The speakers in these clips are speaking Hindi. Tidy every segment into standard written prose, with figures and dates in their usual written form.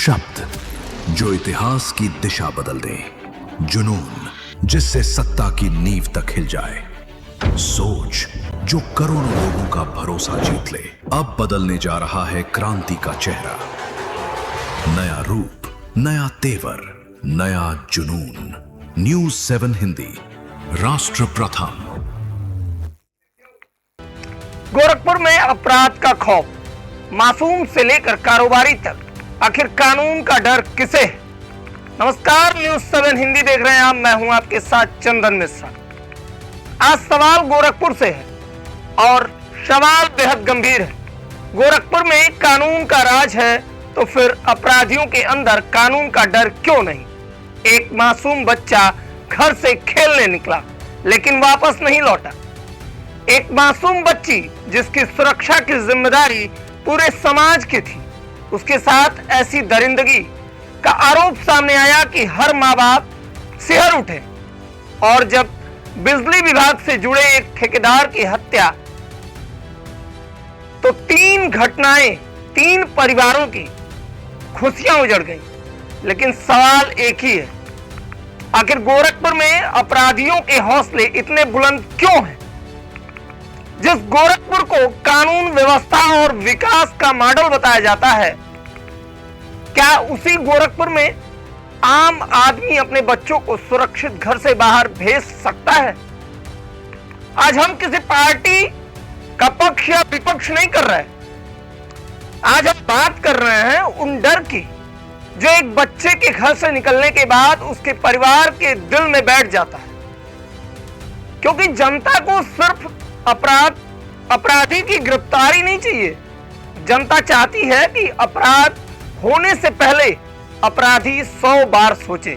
शब्द जो इतिहास की दिशा बदल दे, जुनून जिससे सत्ता की नींव तक हिल जाए, सोच जो करोड़ों लोगों का भरोसा जीत ले। अब बदलने जा रहा है क्रांति का चेहरा। नया रूप, नया तेवर, नया जुनून। न्यूज़ 7 हिंदी, राष्ट्र प्रथम। गोरखपुर में अपराध का खौफ, मासूम से लेकर कारोबारी तक, आखिर कानून का डर किसे है? नमस्कार, न्यूज़ 7 हिंदी देख रहे हैं आप। मैं हूं आपके साथ चंदन मिश्रा। आज सवाल गोरखपुर से है और सवाल बेहद गंभीर है। गोरखपुर में कानून का राज है तो फिर अपराधियों के अंदर कानून का डर क्यों नहीं? एक मासूम बच्चा घर से खेलने निकला लेकिन वापस नहीं लौटा। एक मासूम बच्ची जिसकी सुरक्षा की जिम्मेदारी पूरे समाज की थी, उसके साथ ऐसी दरिंदगी का आरोप सामने आया कि हर माँ बाप सिहर उठे। और जब बिजली विभाग से जुड़े एक ठेकेदार की हत्या, तो 3 घटनाएं 3 परिवारों की खुशियां उजड़ गई। लेकिन सवाल एक ही है, आखिर गोरखपुर में अपराधियों के हौसले इतने बुलंद क्यों हैं? जिस गोरखपुर को कानून व्यवस्था और विकास का मॉडल बताया जाता है, क्या उसी गोरखपुर में आम आदमी अपने बच्चों को सुरक्षित घर से बाहर भेज सकता है? आज हम किसी पार्टी का पक्ष या विपक्ष नहीं कर रहे। आज हम बात कर रहे हैं उन डर की जो एक बच्चे के घर से निकलने के बाद उसके परिवार के दिल में बैठ जाता है। क्योंकि जनता को सिर्फ अपराधी की गिरफ्तारी नहीं चाहिए, जनता चाहती है कि अपराध होने से पहले अपराधी 100 बार सोचे।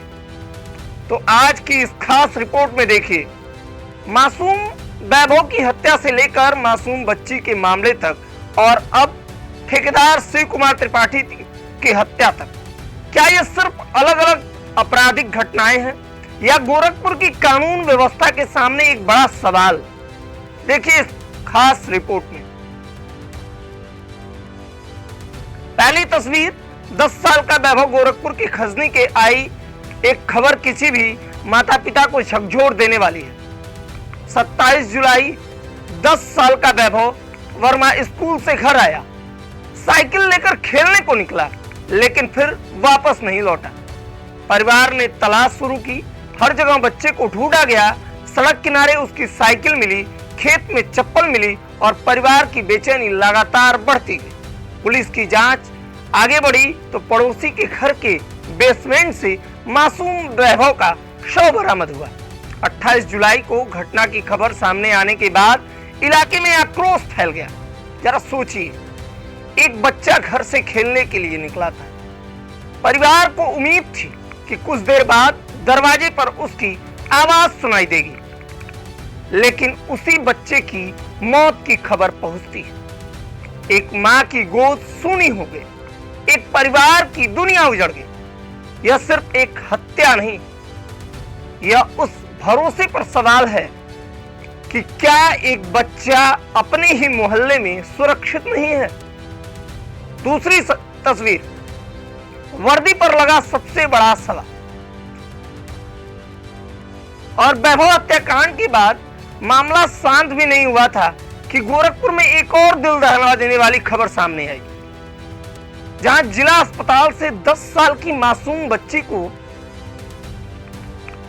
तो आज की इस खास रिपोर्ट में देखिए, मासूम वैभव की हत्या से लेकर मासूम बच्ची के मामले तक, और अब ठेकेदार शिव कुमार त्रिपाठी की हत्या तक। क्या ये सिर्फ अलग अलग आपराधिक घटनाएं हैं या गोरखपुर की कानून व्यवस्था के सामने एक बड़ा सवाल? देखिए इस खास रिपोर्ट में। पहली तस्वीर, 10 साल का वैभव गोरखपुर की खजनी के आई एक खबर किसी भी माता पिता को झकझोर देने वाली है। 27 जुलाई 10 साल का वैभव वर्मा स्कूल से घर आया, साइकिल लेकर खेलने को निकला लेकिन फिर वापस नहीं लौटा। परिवार ने तलाश शुरू की, हर जगह बच्चे को ढूंढा गया। सड़क किनारे उसकी साइकिल मिली, खेत में चप्पल मिली और परिवार की बेचैनी लगातार बढ़ती गई। पुलिस की जांच आगे बढ़ी तो पड़ोसी के घर के बेसमेंट से मासूम वैभव का शव बरामद हुआ। 28 जुलाई को घटना की खबर सामने आने के बाद इलाके में आक्रोश फैल गया। जरा सोचिए, एक बच्चा घर से खेलने के लिए निकला था। परिवार को उम्मीद थी कि कुछ देर बाद दरवाजे पर उसकी आवाज सुनाई देगी, लेकिन उसी बच्चे की मौत की खबर पहुंचती है। एक मां की गोद सूनी हो गई, एक परिवार की दुनिया उजड़ गई। यह सिर्फ एक हत्या नहीं, यह उस भरोसे पर सवाल है कि क्या एक बच्चा अपने ही मोहल्ले में सुरक्षित नहीं है। दूसरी तस्वीर, वर्दी पर लगा सबसे बड़ा सवाल। और वैभव हत्याकांड के बाद मामला शांत भी नहीं हुआ था कि गोरखपुर में एक और दिल दहला देने वाली खबर सामने आई, जहां जिला अस्पताल से 10 साल की मासूम बच्ची को,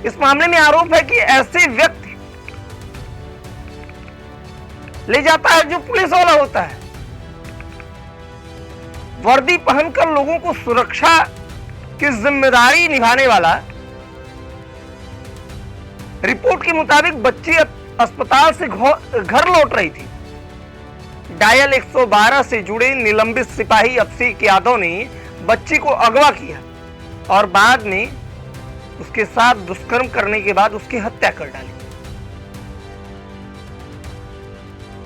इस मामले में आरोप है कि ऐसे व्यक्ति ले जाता है जो पुलिस वाला होता है। वर्दी पहनकर लोगों को सुरक्षा की जिम्मेदारी निभाने वाला। रिपोर्ट के मुताबिक बच्ची अस्पताल से घर लौट रही थी। डायल 112 से जुड़े निलंबित सिपाही अभिषेक यादव ने बच्ची को अगवा किया और बाद में उसके साथ दुष्कर्म करने के बाद उसकी हत्या कर डाली।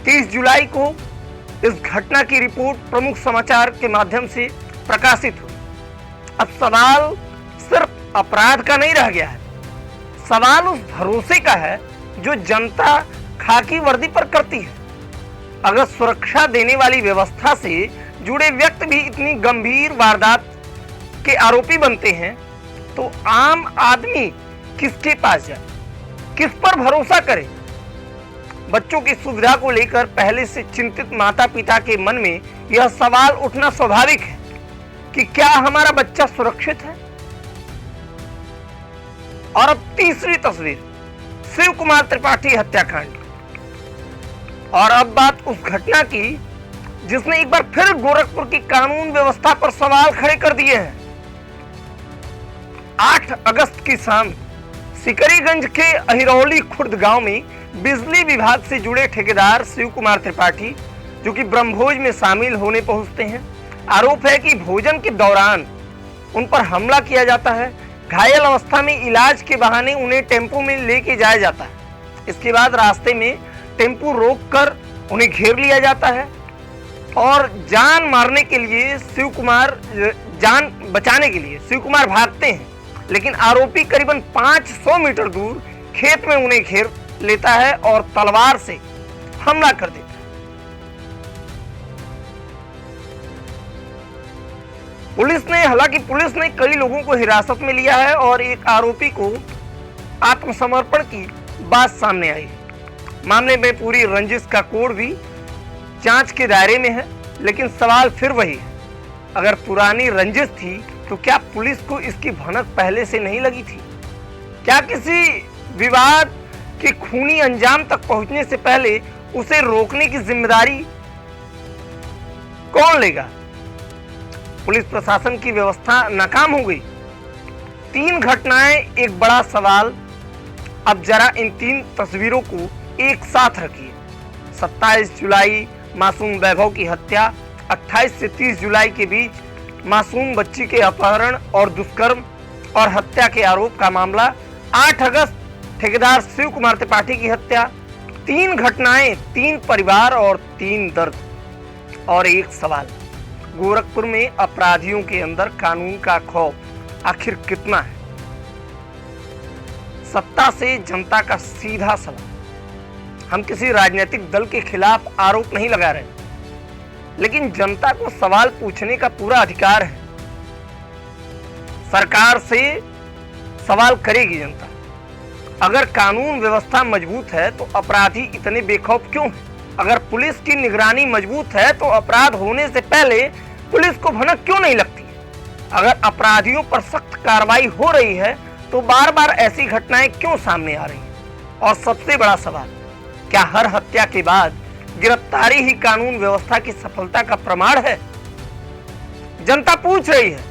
30 जुलाई को इस घटना की रिपोर्ट प्रमुख समाचार के माध्यम से प्रकाशित हुई। अब सवाल सिर्फ अपराध का नहीं रह गया है, सवाल उस भरोसे का है जो जनता खाकी वर्दी पर करती है। अगर सुरक्षा देने वाली व्यवस्था से जुड़े व्यक्ति भी इतनी गंभीर वारदात के आरोपी बनते हैं तो आम आदमी किसके पास जाए, किस पर भरोसा करे। बच्चों की सुविधा को लेकर पहले से चिंतित माता पिता के मन में यह सवाल उठना स्वाभाविक है कि क्या हमारा बच्चा सुरक्षित है। और अब तीसरी तस्वीर, शिव कुमार त्रिपाठी हत्याकांड। और अब बात उस घटना की जिसने एक बार फिर गोरखपुर की कानून व्यवस्था पर सवाल खड़े कर दिए हैं। 8 अगस्त की शाम सिकरीगंज के अहिरौली खुर्द गांव में बिजली विभाग से जुड़े ठेकेदार शिव कुमार त्रिपाठी, जो कि ब्रह्मभोज में शामिल होने पहुंचते हैं। आरोप है कि भोजन के दौरान उन पर हमला किया जाता है। घायल अवस्था में इलाज के बहाने उन्हें टेम्पो में लेके जाया जाता है। इसके बाद रास्ते में टेम्पो रोककर उन्हें घेर लिया जाता है और जान मारने के लिए जान बचाने के लिए शिव कुमार भागते हैं, लेकिन आरोपी करीबन 500 मीटर दूर खेत में उन्हें घेर लेता है और तलवार से हमला कर देता है। हालांकि पुलिस ने कई लोगों को हिरासत में लिया है और एक आरोपी को आत्मसमर्पण की बात सामने आई है। मामले में पूरी रंजिश का कोड भी जांच के दायरे में है, लेकिन सवाल फिर वही है, अगर पुरानी रंजिश थी तो क्या पुलिस को इसकी भनक पहले से नहीं लगी थी? क्या किसी विवाद के खूनी अंजाम तक पहुंचने से पहले उसे रोकने की जिम्मेदारी कौन लेगा? पुलिस प्रशासन की व्यवस्था नाकाम हो गई। 3 घटनाएं, एक बड़ा सवाल। अब जरा इन 3 तस्वीरों को एक साथ रखिए। 27 जुलाई मासूम वैभव की हत्या, 28 से 30 जुलाई के बीच मासूम बच्ची के अपहरण और दुष्कर्म और हत्या के आरोप का मामला, 8 अगस्त ठेकेदार शिव कुमार त्रिपाठी की हत्या। 3 घटनाएं, 3 परिवार और 3 दर्द और एक सवाल। गोरखपुर में अपराधियों के अंदर कानून का खौफ आखिर कितना है? सत्ता से जनता का सीधा सवाल। हम किसी राजनीतिक दल के खिलाफ आरोप नहीं लगा रहे, लेकिन जनता को सवाल पूछने का पूरा अधिकार है। सरकार से सवाल करेगी जनता। अगर कानून व्यवस्था मजबूत है तो अपराधी इतने बेखौफ क्यों हैं? अगर पुलिस की निगरानी मजबूत है तो अपराध होने से पहले पुलिस को भनक क्यों नहीं लगती? अगर अपराधियों पर सख्त कार्रवाई हो रही है तो बार बार ऐसी घटनाएं क्यों सामने आ रही हैं? और सबसे बड़ा सवाल, क्या हर हत्या के बाद गिरफ्तारी ही कानून व्यवस्था की सफलता का प्रमाण है? जनता पूछ रही है।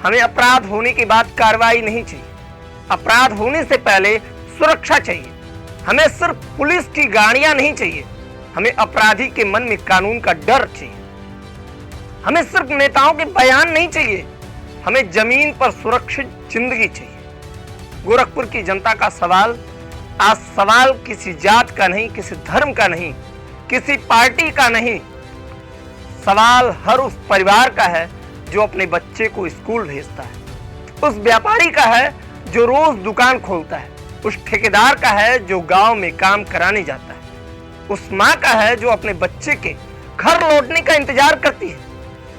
हमें अपराध होने के बाद कार्रवाई नहीं चाहिए, अपराध होने से पहले सुरक्षा चाहिए। हमें सिर्फ पुलिस की गाड़ियां नहीं चाहिए, हमें अपराधी के मन में कानून का डर चाहिए। हमें सिर्फ नेताओं के बयान नहीं चाहिए, हमें जमीन पर सुरक्षित जिंदगी चाहिए। गोरखपुर की जनता का सवाल आज सवाल किसी जात का नहीं, किसी धर्म का नहीं, किसी पार्टी का नहीं, सवाल हर उस परिवार का है जो अपने बच्चे को स्कूल भेजता है, उस व्यापारी का है जो रोज दुकान खोलता है, उस ठेकेदार का है जो गांव में काम कराने जाता है, उस माँ का है जो अपने बच्चे के घर लौटने का इंतजार करती है।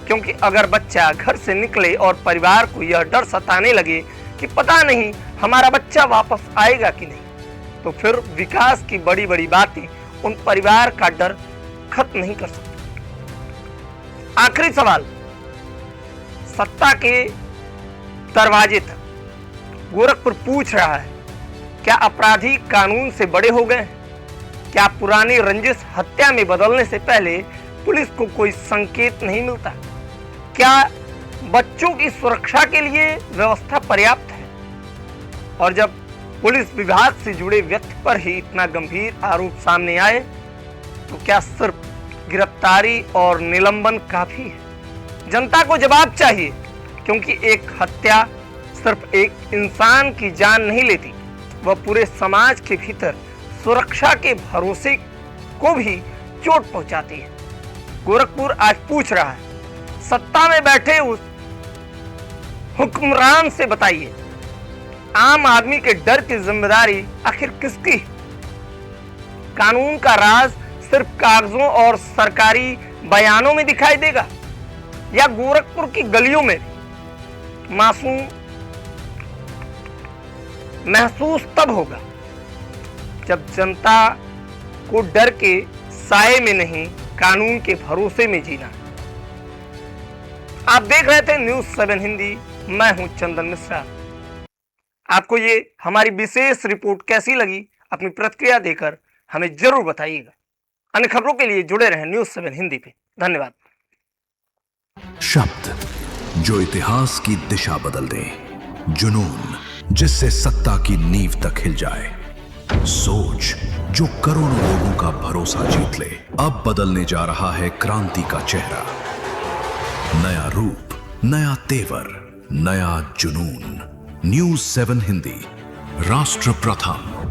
क्योंकि अगर बच्चा घर से निकले और परिवार को यह डर सताने लगे कि पता नहीं हमारा बच्चा वापस आएगा कि नहीं, तो फिर विकास की बड़ी बड़ी बातें उन परिवार का डर खत्म नहीं कर सकती। आखिरी सवाल, सत्ता के दरवाजे तक गोरखपुर पूछ रहा है, क्या अपराधी कानून से बड़े हो गए? क्या पुरानी रंजिश हत्या में बदलने से पहले पुलिस को कोई संकेत नहीं मिलता? क्या बच्चों की सुरक्षा के लिए व्यवस्था पर्याप्त है? और जब पुलिस विभाग से जुड़े व्यक्ति पर ही इतना गंभीर आरोप सामने आए तो क्या सिर्फ गिरफ्तारी और निलंबन काफी है? जनता को जवाब चाहिए, क्योंकि एक हत्या सिर्फ एक इंसान की जान नहीं लेती, वह पूरे समाज के भीतर सुरक्षा के भरोसे को भी चोट पहुंचाती है। गोरखपुर आज पूछ रहा है, सत्ता में बैठे उस हुक्मरान से बताइए, आम आदमी के डर की जिम्मेदारी आखिर किसकी? कानून का राज सिर्फ कागजों और सरकारी बयानों में दिखाई देगा या गोरखपुर की गलियों में? मासूम महसूस तब होगा जब जनता को डर के साए में नहीं, कानून के भरोसे में जीना। आप देख रहे थे न्यूज़ 7 हिंदी, मैं हूं चंदन मिश्रा। आपको ये हमारी विशेष रिपोर्ट कैसी लगी, अपनी प्रतिक्रिया देकर हमें जरूर बताइएगा। अन्य खबरों के लिए जुड़े रहें न्यूज़ 7 हिंदी पे। धन्यवाद। शब्द जो इतिहास की दिशा बदल दे, जुनून जिससे सत्ता की नींव तक हिल जाए, सोच जो करोड़ों लोगों का भरोसा जीत ले। अब बदलने जा रहा है क्रांति का चेहरा। नया रूप, नया तेवर, नया जुनून। न्यूज़ 7 हिंदी, राष्ट्र प्रथम।